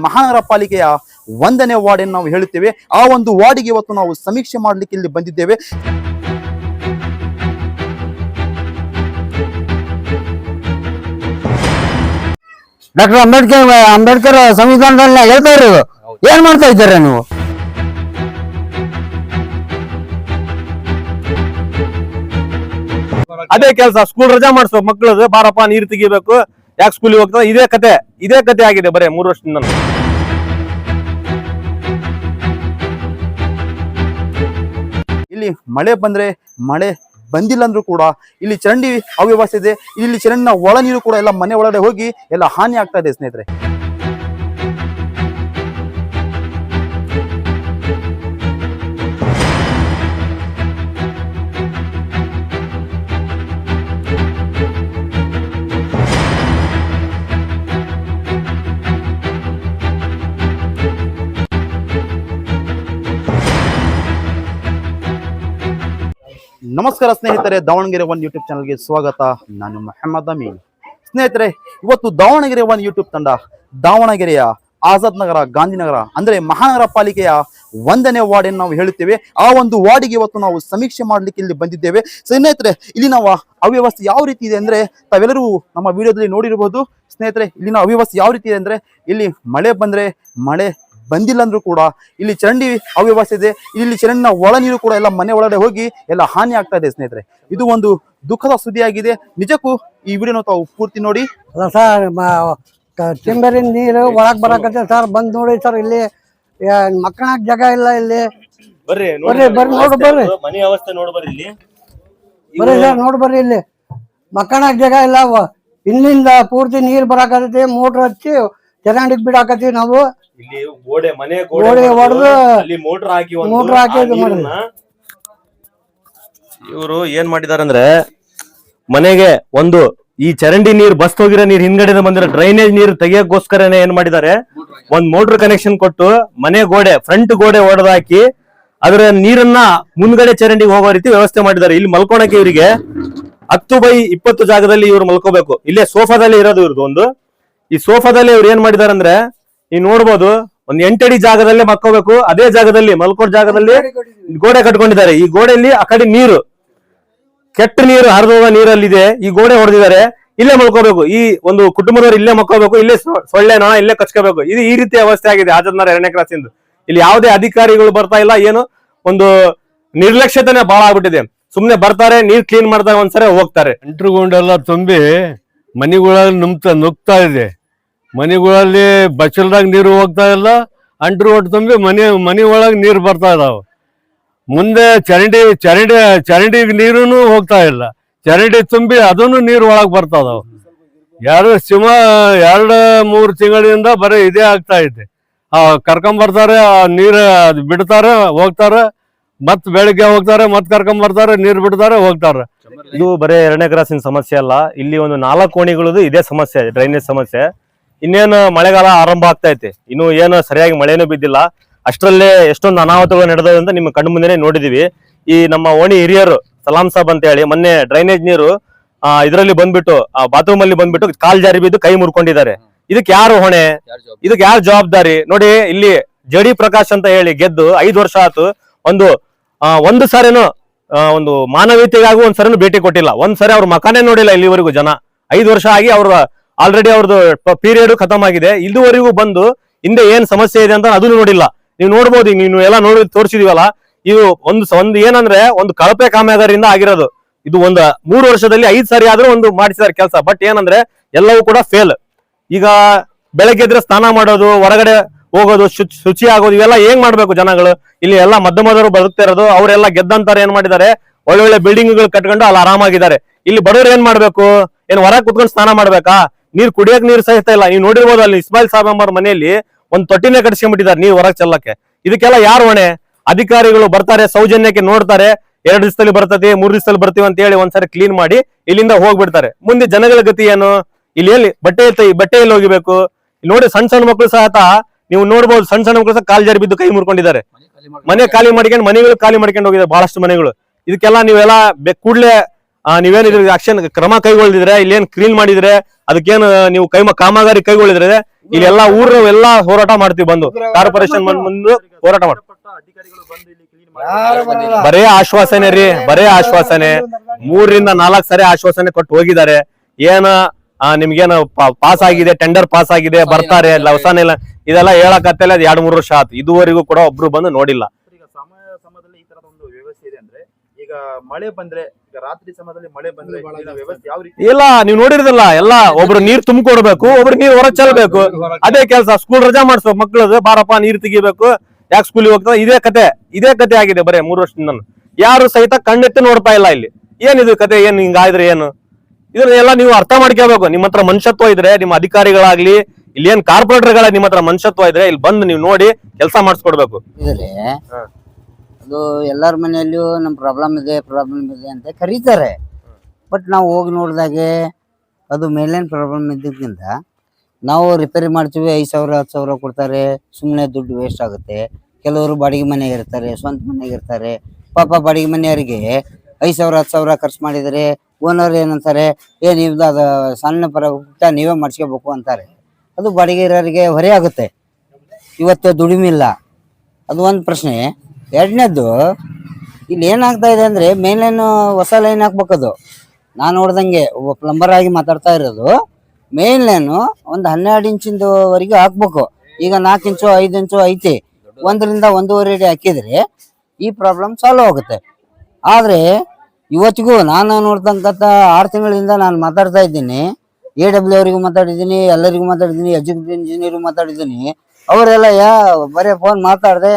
ಮಹಾನಗರ ಪಾಲಿಕೆಯ 1ನೇ ವಾರ್ಡ್ ಎಂದು ನಾವು ಹೇಳುತ್ತೇವೆ. ಆ ಒಂದು ವಾರ್ಡ್ಗೆ ಇವತ್ತು ನಾವು ಸಮೀಕ್ಷೆ ಮಾಡಲಿಕ್ಕೆ ಇಲ್ಲಿ ಬಂದಿದ್ದೇವೆ. ಡಾಕ್ಟರ್ ಅಂಬೇಡ್ಕರ್ ಸಂವಿಧಾನದಲ್ಲಿ ಹೇಳ್ತಾ ಇರೋದು ಏನ್ ಮಾಡ್ತಾ ಇದ್ದಾರೆ ನೀವು? ಅದೇ ಕೆಲಸ. ಸ್ಕೂಲ್ ರಜಾ ಮಾಡಿಸ್ಬೇಕು ಮಕ್ಕಳದು, ಬಾರಪ್ಪ ನೀರು ತೆಗಿಬೇಕು, ಯಾಕೆ ಸ್ಕೂಲಿಗೆ ಹೋಗ್ತಾರೆ, ಇದೇ ಕತೆ ಆಗಿದೆ ಬರೇ 3 ವರ್ಷದಿಂದ. ಇಲ್ಲಿ ಮಳೆ ಬಂದ್ರೆ ಮಳೆ ಬಂದಿಲ್ಲ ಅಂದ್ರೂ ಕೂಡ ಇಲ್ಲಿ ಚರಂಡಿ ಅವ್ಯವಸ್ಥೆ ಇದೆ. ಇಲ್ಲಿ ಚರಂಡಿನ ಒಳ ನೀರು ಕೂಡ ಎಲ್ಲ ಮನೆ ಒಳಗಡೆ ಹೋಗಿ ಎಲ್ಲ ಹಾನಿ ಆಗ್ತಾ ಇದೆ ಸ್ನೇಹಿತರೆ. ನಮಸ್ಕಾರ ಸ್ನೇಹಿತರೆ, ದಾವಣಗೆರೆ 1 ಯೂಟ್ಯೂಬ್ ಚಾನಲ್ಗೆ ಸ್ವಾಗತ. ನಾನು ಮೊಹಮ್ಮದ್ ಅಮೀನ್. ಸ್ನೇಹಿತರೆ, ಇವತ್ತು ದಾವಣಗೆರೆ 1 ಯೂಟ್ಯೂಬ್ ತಂಡ ದಾವಣಗೆರೆಯ ಆಜಾದ್ ನಗರ, ಗಾಂಧಿನಗರ ಅಂದ್ರೆ ಮಹಾನಗರ ಪಾಲಿಕೆಯ 1ನೇ ವಾರ್ಡ್ ಎಂದು ನಾವು ಹೇಳುತ್ತೇವೆ. ಆ ಒಂದು ವಾರ್ಡ್ಗೆ ಇವತ್ತು ನಾವು ಸಮೀಕ್ಷೆ ಮಾಡಲಿಕ್ಕೆ ಇಲ್ಲಿ ಬಂದಿದ್ದೇವೆ. ಸ್ನೇಹಿತರೆ, ಇಲ್ಲಿ ನಾವು ಅವ್ಯವಸ್ಥೆ ಯಾವ ರೀತಿ ಇದೆ ಅಂದ್ರೆ ತಾವೆಲ್ಲರೂ ನಮ್ಮ ವಿಡಿಯೋದಲ್ಲಿ ನೋಡಿರಬಹುದು. ಸ್ನೇಹಿತರೆ, ಇಲ್ಲಿನ ಅವ್ಯವಸ್ಥೆ ಯಾವ ರೀತಿ ಇದೆ ಅಂದ್ರೆ ಇಲ್ಲಿ ಮಳೆ ಬಂದ್ರೆ ಮಳೆ ಬಂದಿಲ್ಲ ಅಂದ್ರೂ ಕೂಡ ಇಲ್ಲಿ ಚರಂಡಿ ಅವ್ಯವಸ್ಥೆ ಇದೆ. ಇಲ್ಲಿ ಚರಂಡಿನ ಒಳ ನೀರು ಕೂಡ ಎಲ್ಲ ಮನೆ ಒಳಗಡೆ ಹೋಗಿ ಎಲ್ಲ ಹಾನಿ ಆಗ್ತಾ ಇದೆ ಸ್ನೇಹಿತರೆ. ಇದು ಒಂದು ದುಃಖದ ಸುದ್ದಿಯಾಗಿದೆ. ನಿಜಕ್ಕೂ ಈ ವಿಡಿಯೋನ ತಾವು ಪೂರ್ತಿ ನೋಡಿ. ಸರ್, ಚೆಂಬರಿನ ನೀರು ಒಳಗ್ ಬರಕತ್ತೆ ಸರ್. ಬಂದ್ ನೋಡಿ ಸರ್, ಇಲ್ಲಿ ಮಕ್ಕಳಾಗ ಜಾಗ ಇಲ್ಲ. ಇಲ್ಲಿ ಬರ್ರಿ ನೋಡು, ಬರ್ರಿ ಮನೆ ಅವಸ್ಥೆ ನೋಡ್ಬರ್ರಿ. ಇಲ್ಲಿ ಬರ್ರಿ ಸರ್, ನೋಡ್ ಬರ್ರಿ. ಇಲ್ಲಿ ಮಕ್ಕಳಾಗ ಜಾಗ ಇಲ್ಲ. ಇಲ್ಲಿಂದ ಪೂರ್ತಿ ನೀರ್ ಬರಾಕತ್ತೈತಿ. ಮೋಟ್ರ್ ಹಚ್ಚಿ ಚರಂಡಿಗೆ ಬಿಡಾಕತ್ತೀವಿ ನಾವು. ಇಲ್ಲಿ ಗೋಡೆ ಹೊಡೆದು ಅಲ್ಲಿ ಮೋಟರ್ ಹಾಕಿ ಇವರು ಏನ್ ಮಾಡಿದಾರೆ ಅಂದ್ರೆ ಮನೆಗೆ ಒಂದು ಈ ಚರಂಡಿ ನೀರು ಬಸ್ ಹೋಗಿರೋ ನೀರು ಹಿಂದ್ಗಡೆ ಬಂದಿರೋ ಡ್ರೈನೇಜ್ ನೀರು ತೆಗಿಯೋಕ್ಕೋಸ್ಕರನೇ ಏನ್ ಮಾಡಿದ್ದಾರೆ, ಒಂದ್ ಮೋಟರ್ ಕನೆಕ್ಷನ್ ಕೊಟ್ಟು ಮನೆ ಗೋಡೆ ಫ್ರಂಟ್ ಗೋಡೆ ಹೊಡೆದಾಕಿ ಅದರ ನೀರನ್ನ ಮುಂದ್ಗಡೆ ಚರಂಡಿಗೆ ಹೋಗೋ ರೀತಿ ವ್ಯವಸ್ಥೆ ಮಾಡಿದ್ದಾರೆ. ಇಲ್ಲಿ ಮಲ್ಕೊಳಕ್ಕೆ ಇವರಿಗೆ 10x20 ಜಾಗದಲ್ಲಿ ಇವ್ರು ಮಲ್ಕೋಬೇಕು. ಇಲ್ಲೇ ಸೋಫಾದಲ್ಲಿ ಇರೋದು ಇವ್ರದ್ದು ಒಂದು. ಈ ಸೋಫಾದಲ್ಲಿ ಇವ್ರು ಏನ್ ಮಾಡಿದಾರೆ ಅಂದ್ರೆ ನೀವು ನೋಡ್ಬೋದು, ಒಂದ್ 8 ಅಡಿ ಜಾಗದಲ್ಲೇ ಮಲ್ಕೋಬೇಕು. ಅದೇ ಜಾಗದಲ್ಲಿ ಮಲ್ಕೋಡ್ ಜಾಗದಲ್ಲಿ ಗೋಡೆ ಕಟ್ಕೊಂಡಿದ್ದಾರೆ. ಈ ಗೋಡೆಯಲ್ಲಿ ಆ ಕಡೆ ನೀರು, ಕೆಟ್ಟ ನೀರು ಹರಿದೋಗ ನೀರಲ್ಲಿದೆ. ಈ ಗೋಡೆ ಹೊಡೆದಿದ್ದಾರೆ. ಇಲ್ಲೇ ಮಲ್ಕೋಬೇಕು. ಈ ಒಂದು ಕುಟುಂಬದವರು ಇಲ್ಲೇ ಮಲ್ಕೋಬೇಕು. ಇಲ್ಲೇ ಸೊಳ್ಳೆ ನೊಣ ಇಲ್ಲೇ ಕಚ್ಕೋಬೇಕು. ಇದು ಈ ರೀತಿ ಅವಸ್ಥೆ ಆಗಿದೆ ಆಜಾದ್ ನಗರ 2ನೇ ಕ್ರಾಸಿಂದ. ಇಲ್ಲಿ ಯಾವುದೇ ಅಧಿಕಾರಿಗಳು ಬರ್ತಾ ಇಲ್ಲ. ಏನು ಒಂದು ನಿರ್ಲಕ್ಷ್ಯತೆನೆ ಬಹಳ ಆಗ್ಬಿಟ್ಟಿದೆ. ಸುಮ್ನೆ ಬರ್ತಾರೆ, ನೀರ್ ಕ್ಲೀನ್ ಮಾಡ್ತಾರೆ, ಒಂದ್ಸರಿ ಹೋಗ್ತಾರೆ. ಅಂಟ್ರುಗೊಂಡೆಲ್ಲ ತುಂಬಿ ಮನೆಗಳಲ್ಲಿ ನುಗ್ತಾ ಇದೆ. ಮನೆಗಳಲ್ಲಿ ಬಚ್ಚಲ್ದಾಗ ನೀರು ಹೋಗ್ತಾ ಇಲ್ಲ. ಅಂಟ್ರು ಒಟ್ಟು ತುಂಬಿ ಮನೆ ಒಳಗೆ ನೀರು ಬರ್ತಾ ಇದಾವ. ಮುಂದೆ ಚರಂಡಿ ನೀರು ಹೋಗ್ತಾ ಇಲ್ಲ. ಚರಂಡಿ ತುಂಬಿ ಅದನ್ನು ನೀರು ಒಳಗೆ ಬರ್ತಾ ಇದಾವ. 2-3 ತಿಂಗಳಿಂದ ಬರೀ ಇದೇ ಆಗ್ತಾ ಇದೆ. ಕರ್ಕೊಂಬರ್ತಾರೆ, ನೀರು ಬಿಡ್ತಾರೆ, ಹೋಗ್ತಾರೆ, ಮತ್ ಬೆಳಿಗ್ಗೆ ಹೋಗ್ತಾರೆ, ಮತ್ ಕರ್ಕೊಂಬರ್ತಾರೆ, ನೀರು ಬಿಡ್ತಾರೆ, ಹೋಗ್ತಾರೆ. ಇದು ಬರೇ 2ನೇ ಕ್ರಾಸಿನ ಸಮಸ್ಯೆ ಅಲ್ಲ. ಇಲ್ಲಿ ಒಂದು 4 ಕೋಣಿಗಳದು ಇದೇ ಸಮಸ್ಯೆ, ಡ್ರೈನೇಜ್ ಸಮಸ್ಯೆ. ಇನ್ನೇನು ಮಳೆಗಾಲ ಆರಂಭ ಆಗ್ತಾ ಐತೆ, ಇನ್ನು ಏನು ಸರಿಯಾಗಿ ಮಳೆನೂ ಬಿದ್ದಿಲ್ಲ. ಅಷ್ಟರಲ್ಲೇ ಎಷ್ಟೊಂದು ಅನಾಹುತಗಳು ನಡೆದವೆ ಅಂತ ನಿಮ್ಮ ಕಣ್ಣು ಮುಂದೆನೆ ನೋಡಿದೀವಿ. ಈ ನಮ್ಮ ಓಣಿ ಹಿರಿಯರು ಸಲಾಂ ಸಾಬ್ ಅಂತ ಹೇಳಿ ಮೊನ್ನೆ ಡ್ರೈನೇಜ್ ನೀರು ಇದರಲ್ಲಿ ಬಂದ್ಬಿಟ್ಟು ಬಾತ್ರೂಮ್ ಅಲ್ಲಿ ಬಂದ್ಬಿಟ್ಟು ಕಾಲ್ ಜಾರಿ ಬಿದ್ದು ಕೈ ಮುರ್ಕೊಂಡಿದ್ದಾರೆ. ಇದಕ್ಕೆ ಯಾರು ಹೊಣೆ? ಇದಕ್ಕೆ ಯಾರು ಜವಾಬ್ದಾರಿ? ನೋಡಿ, ಇಲ್ಲಿ ಜಡಿ ಪ್ರಕಾಶ್ ಅಂತ ಹೇಳಿ ಗೆದ್ದು 5 ವರ್ಷ ಆಯ್ತು. ಒಂದು ಸಾರಿನೂ ಒಂದು ಮಾನವೀಯತೆಗಾಗೂ ಒಂದ್ಸರಿನೂ ಭೇಟಿ ಕೊಟ್ಟಿಲ್ಲ. ಒಂದ್ಸರಿ ಅವ್ರ ಮಕಾನೇ ನೋಡಿಲ್ಲ ಇಲ್ಲಿವರೆಗೂ ಜನ. 5 ವರ್ಷ ಆಗಿ ಆಲ್ರೆಡಿ ಅವ್ರದ್ದು ಪೀರಿಯಡ್ ಖತಮ್ ಆಗಿದೆ. ಇದುವರೆಗೂ ಬಂದು ಹಿಂದೆ ಏನ್ ಸಮಸ್ಯೆ ಇದೆ ಅಂತ ಅದನ್ನು ನೋಡಿಲ್ಲ. ನೀವು ನೋಡ್ಬೋದು, ನೀವು ಎಲ್ಲ ನೋಡಿ ತೋರಿಸಿದೀವಲ್ಲ. ಇದು ಒಂದು ಏನಂದ್ರೆ ಒಂದು ಕಳಪೆ ಕಾಮಗಾರಿಯಿಂದ ಆಗಿರೋದು. ಇದು ಒಂದು 3 ವರ್ಷದಲ್ಲಿ 5 ಸಾರಿ ಆದ್ರೂ ಒಂದು ಮಾಡಿಸಿದಾರೆ ಕೆಲಸ. ಬಟ್ ಏನಂದ್ರೆ ಎಲ್ಲವೂ ಕೂಡ ಫೇಲ್. ಈಗ ಬೆಳಗ್ಗೆ ಎದ್ರೆ ಸ್ನಾನ ಮಾಡೋದು, ಹೊರಗಡೆ ಹೋಗೋದು, ಶುಚಿ ಆಗೋದು, ಇವೆಲ್ಲ ಹೆಂಗ್ ಮಾಡ್ಬೇಕು ಜನಗಳು? ಇಲ್ಲಿ ಎಲ್ಲ ಮಧ್ಯಮದವರು ಬದುಕ್ತಾ ಇರೋದು. ಅವರೆಲ್ಲ ಗೆದ್ದಂತಾರೆ ಏನ್ ಮಾಡಿದ್ದಾರೆ, ಒಳ್ಳೊಳ್ಳೆ ಬಿಲ್ಡಿಂಗ್ಗಳು ಕಟ್ಕೊಂಡು ಅಲ್ಲಿ ಆರಾಮಾಗಿದ್ದಾರೆ. ಇಲ್ಲಿ ಬಡವರು ಏನ್ ಮಾಡ್ಬೇಕು? ಏನ್ ಹೊರಗೆ ಕುತ್ಕೊಂಡು ಸ್ನಾನ ಮಾಡ್ಬೇಕಾ? ನೀರ್ ಕುಡಿಯಕ್ ನೀರು ಸಹಿತ ಇಲ್ಲ. ನೀವು ನೋಡಿರ್ಬೋದು, ಅಲ್ಲಿ ಇಸ್ಮಾಯಿಲ್ ಸಾಬ್ ಎಂಬರ್ ಮನೆಯಲ್ಲಿ ಒಂದು ತೊಟ್ಟಿನೇ ಕಟ್ಸ್ಕೊಂಡ್ಬಿಟ್ಟಿದ್ದಾರೆ ನೀರ್ ಹೊರಗೆ ಚೆಲ್ಲಕ್ಕೆ. ಇದಕ್ಕೆಲ್ಲ ಯಾರು ಹೊಣೆ? ಅಧಿಕಾರಿಗಳು ಬರ್ತಾರೆ, ಸೌಜನ್ಯಕ್ಕೆ ನೋಡ್ತಾರೆ, 2 ದಿವಸದಲ್ಲಿ ಬರ್ತದೆ, 3 ದಿವಸದಲ್ಲಿ ಬರ್ತೀವಿ ಅಂತ ಹೇಳಿ ಒಂದ್ಸರಿ ಕ್ಲೀನ್ ಮಾಡಿ ಇಲ್ಲಿಂದ ಹೋಗ್ಬಿಡ್ತಾರೆ. ಮುಂದೆ ಜನಗಳ ಗತಿ ಏನು? ಇಲ್ಲಿ ಎಲ್ಲಿ ಬಟ್ಟೆಯಲ್ಲಿ ಹೋಗಿಬೇಕು? ನೋಡಿ, ಸಣ್ಣ ಮಕ್ಕಳು ಸಹ ನೀವು ನೋಡ್ಬೋದು, ಸಣ್ಣ ಮಕ್ಕಳು ಸಹ ಕಾಲ್ ಜಾರಿ ಬಿದ್ದು ಕೈ ಮುರ್ಕೊಂಡಿದ್ದಾರೆ. ಮನೆ ಖಾಲಿ ಮಾಡ್ಕೊಂಡು, ಮನೆಗಳು ಖಾಲಿ ಮಾಡ್ಕೊಂಡು ಹೋಗಿದ್ದಾರೆ ಬಹಳಷ್ಟು ಮನೆಗಳು. ಇದಕ್ಕೆಲ್ಲ ನೀವೆಲ್ಲ ಕೂಡ್ಲೆ ನೀವೇನು ಆಕ್ಷನ್ ಕ್ರಮ ಕೈಗೊಳ್ಳಿದ್ರೆ, ಇಲ್ಲೇನ್ ಕ್ಲೀನ್ ಮಾಡಿದ್ರೆ, ಅದಕ್ಕೇನು ನೀವು ಕಾಮಗಾರಿ ಕೈಗೊಳ್ಳಿದ್ರೆ ಇಲ್ಲೆಲ್ಲ ಊರು ಎಲ್ಲಾ ಹೋರಾಟ ಮಾಡ್ತೀವಿ ಬಂದು ಕಾರ್ಪೊರೇಷನ್ ಬಂದು ಹೋರಾಟ ಮಾಡಿ ಬರೇ ಆಶ್ವಾಸನೆ ರೀ, ಬರೇ ಆಶ್ವಾಸನೆ. 3ರಿಂದ 4 ಸರಿ ಆಶ್ವಾಸನೆ ಕೊಟ್ಟು ಹೋಗಿದ್ದಾರೆ. ಏನ ನಿಮ್ಗೇನು ಪಾಸ್ ಆಗಿದೆ, ಟೆಂಡರ್ ಪಾಸ್ ಆಗಿದೆ, ಬರ್ತಾರೆ, ಲವಸಾನ ಇಲ್ಲ, ಇದೆಲ್ಲ ಹೇಳಕತ್ತಲ್ಲ. ಅದು 2-3 ವರ್ಷ ಆಯ್ತು, ಇದುವರೆಗೂ ಕೂಡ ಒಬ್ರು ಬಂದು ನೋಡಿಲ್ಲ. ಈಗ ಸಮಯದಲ್ಲಿ ಈ ತರದ ಒಂದು ವ್ಯವಸ್ಥೆ ಇದೆ ಅಂದ್ರೆ, ಈಗ ಮಳೆ ಬಂದ್ರೆ, ಈಗ ರಾತ್ರಿ ಸಮಯದಲ್ಲಿ ಮಳೆ ಬಂದ್ರೆ ವ್ಯವಸ್ಥೆ ಯಾವ ರೀತಿ? ಇಲ್ಲ, ನೀವ್ ನೋಡಿರ್ದಿಲ್ಲ, ಎಲ್ಲ ಒಬ್ರು ನೀರ್ ತುಂಬಿಕೊಡ್ಬೇಕು, ಒಬ್ರು ನೀರ್ ಹೊರ ಚೆಲ್ಬೇಕು. ಅದೇ ಕೆಲಸ. ಸ್ಕೂಲ್ ರಜಾ ಮಾಡಿಸ್ಬೇಕು ಮಕ್ಳದು, ಬಾರಪ್ಪ ನೀರ್ ತೆಗಿಬೇಕು, ಯಾಕೆ ಸ್ಕೂಲಿಗೆ ಹೋಗ್ತಾರೆ, ಇದೇ ಕತೆ ಆಗಿದೆ ಬರೇ 3 ವರ್ಷದಿಂದ. ಯಾರು ಸಹಿತ ಕಣ್ಣೆತ್ತಿ ನೋಡ್ತಾ ಇಲ್ಲ ಇಲ್ಲಿ. ಏನಿದು ಕತೆ, ಏನ್ ಹಿಂಗಾದ್ರೆ ಏನು? ಇದನ್ನೆಲ್ಲ ನೀವು ಅರ್ಥ ಮಾಡ್ಕೋಬೇಕು. ನಿಮ್ಮ ಹತ್ರ ಮನುಷ್ಯತ್ವ ಇದ್ರೆ, ನಿಮ್ಮ ಅಧಿಕಾರಿಗಳಾಗ್ಲಿ, ಇಲ್ಲಿ ಏನ್ ಕಾರ್ಪೊರೇಟರ್ಗಳ ನಿಮ್ಮ ಹತ್ರ ಮನುಷ್ಯತ್ವ ಇದ್ರೆ ಇಲ್ಲಿ ಬಂದು ನೀವು ನೋಡಿ ಕೆಲಸ ಮಾಡಿಸ್ಕೊಡ್ಬೇಕು. ಅದು ಎಲ್ಲಾರ ಮನೆಯಲ್ಲಿಯೂ ನಮ್ ಪ್ರಾಬ್ಲಮ್ ಇದೆ ಅಂತ ಕರೀತಾರೆ. ಬಟ್ ನಾವು ಹೋಗಿ ನೋಡಿದಾಗೆ ಅದು ಮೇಲಿನ ಪ್ರಾಬ್ಲಮ್ ಇದ್ದಕ್ಕಿಂತ ನಾವು ರಿಪೇರಿ ಮಾಡ್ತೀವಿ, 5,000 10,000 ಕೊಡ್ತಾರೆ, ಸುಮ್ಮನೆ ದುಡ್ಡು ವೇಸ್ಟ್ ಆಗುತ್ತೆ. ಕೆಲವರು ಬಾಡಿಗೆ ಮನೆಗೆ ಇರ್ತಾರೆ, ಸ್ವಂತ ಮನೆಗೆ ಇರ್ತಾರೆ. ಪಾಪ ಬಾಡಿಗೆ ಮನೆಯವರಿಗೆ 5,000 10,000 ಖರ್ಚು ಮಾಡಿದರೆ ಓನರ್ ಏನಂತಾರೆ, ನೀವು ಅದು ಸಣ್ಣ ಪುಟ್ಟ ನೀವೇ ಮಾಡಿಸ್ಕೋಬೇಕು ಅಂತಾರೆ. ಅದು ಬಾಡಿಗೆ ಇರೋರಿಗೆ ಹೊರೆ ಆಗುತ್ತೆ. ಇವತ್ತು ದುಡಿಮಿಲ್ಲ, ಅದು ಒಂದು ಪ್ರಶ್ನೆ. ಎರಡನೇದ್ದು, ಇಲ್ಲಿ ಏನಾಗ್ತಾ ಇದೆ ಅಂದರೆ ಮೇನ್ ಲೈನ್ ಹೊಸ ಲೈನ್ ಹಾಕ್ಬೇಕದು. ನಾನು ನೋಡ್ದಂಗೆ ಒಬ್ಬ ಪ್ಲಂಬರ್ ಆಗಿ ಮಾತಾಡ್ತಾ ಇರೋದು, ಮೇನ್ ಲೈನು ಒಂದು 12 ಇಂಚಿಂದವರೆಗೆ ಹಾಕ್ಬೇಕು. ಈಗ 4 ಇಂಚು 5 ಇಂಚು ಐತಿ, 1ರಿಂದ 1.5 ಅಡಿ ಹಾಕಿದ್ರೆ ಈ ಪ್ರಾಬ್ಲಮ್ ಸಾಲ್ವ್ ಆಗುತ್ತೆ. ಆದರೆ ಇವತ್ತಿಗೂ ನಾನು ನೋಡ್ತಕ್ಕಂಥ 6 ತಿಂಗಳಿಂದ ನಾನು ಮಾತಾಡ್ತಾ ಇದ್ದೀನಿ. AW ಅವರಿಗೂ ಮಾತಾಡಿದ್ದೀನಿ, ಎಲ್ಲರಿಗೂ ಮಾತಾಡಿದ್ದೀನಿ, ಎಜುಕೇಟೆಡ್ ಇಂಜಿನಿಯರ್ಗೂ ಮಾತಾಡಿದ್ದೀನಿ. ಅವರೆಲ್ಲ ಬರೀ ಫೋನ್ ಮಾತಾಡದೆ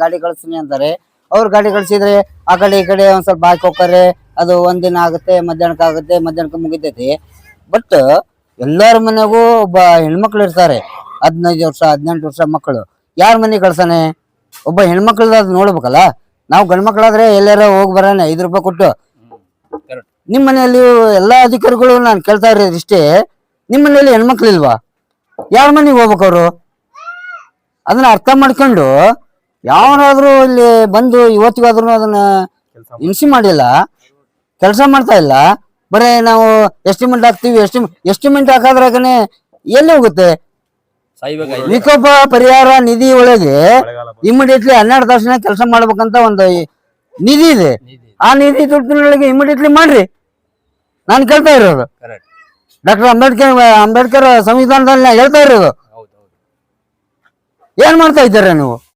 ಗಾಡಿ ಕಳಿಸ್ತೀನಿ ಅಂತಾರೆ. ಅವ್ರು ಗಾಡಿ ಕಳಿಸಿದ್ರೆ ಆ ಕಡೆ ಈ ಕಡೆ ಒಂದ್ ಸ್ವಲ್ಪ ಹಾಕಿ ಹೋಗ್ತಾರೆ. ಅದು ಒಂದಿನ ಆಗುತ್ತೆ, ಮಧ್ಯಾಹ್ನಕ್ಕೆ ಮುಗಿತೈತಿ. ಬಟ್ ಎಲ್ಲರ ಮನೆಗೂ ಒಬ್ಬ ಹೆಣ್ಮಕ್ಳು ಇರ್ತಾರೆ, 15 ವರ್ಷ 18 ವರ್ಷ ಮಕ್ಕಳು. ಯಾರ ಮನೆ ಕಳ್ಸಾನೆ? ಒಬ್ಬ ಹೆಣ್ಮಕ್ಳದ ಅದು ನೋಡ್ಬೇಕಲ್ಲ. ನಾವು ಗಂಡ್ ಮಕ್ಳಾದ್ರೆ ಎಲ್ಲಾರ ಹೋಗಿ ಬರೋಣ 5 ರೂಪಾಯಿ ಕೊಟ್ಟು. ನಿಮ್ ಮನೆಯಲ್ಲಿ ಎಲ್ಲಾ ಅಧಿಕಾರಿಗಳು ನಾನು ಕೇಳ್ತಾ ಇರೋದು ಇಷ್ಟೇ, ನಿಮ್ ಮನೆಯಲ್ಲಿ ಹೆಣ್ಮಕ್ಳು ಇಲ್ವಾ? ಯಾರ ಮನೆಗೆ ಹೋಗ್ಬೇಕು ಅವರು? ಅದನ್ನ ಅರ್ಥ ಮಾಡ್ಕೊಂಡು ಯಾವನಾದ್ರೂ ಇಲ್ಲಿ ಬಂದು ಇವತ್ತಿಗಾದ್ರೂ ಅದನ್ನ ಹಿಂಸೆ ಮಾಡಿಲ್ಲ, ಕೆಲಸ ಮಾಡ್ತಾ ಇಲ್ಲ. ಬರೇ ನಾವು ಎಸ್ಟಿಮೇಟ್ ಹಾಕ್ತಿವಿ, ಎಸ್ಟಿಮೇಟ್ ಹಾಕೋದ್ರಾಗನೆ ಎಲ್ಲಿ ಹೋಗುತ್ತೆ? ವಿಕೋಪ ಪರಿಹಾರ ನಿಧಿ ಒಳಗೆ ಇಮಿಡಿಯೇಟ್ಲಿ 12 ತಾಸಿನ ಕೆಲಸ ಮಾಡ್ಬೇಕಂತ ಒಂದು ನಿಧಿ ಇದೆ. ಆ ನಿಧಿ ದುಡ್ಡಿನೊಳಗೆ ಇಮಿಡಿಯೇಟ್ಲಿ ಮಾಡ್ರಿ. ನಾನು ಕೇಳ್ತಾ ಇರೋದು, ಡಾಕ್ಟರ್ ಅಂಬೇಡ್ಕರ್ ಸಂವಿಧಾನದಲ್ಲಿ ಹೇಳ್ತಾ ಇರೋದು. ಏನ್ ಮಾಡ್ತಾ ಇದ್ದಾರೆ ನೀವು?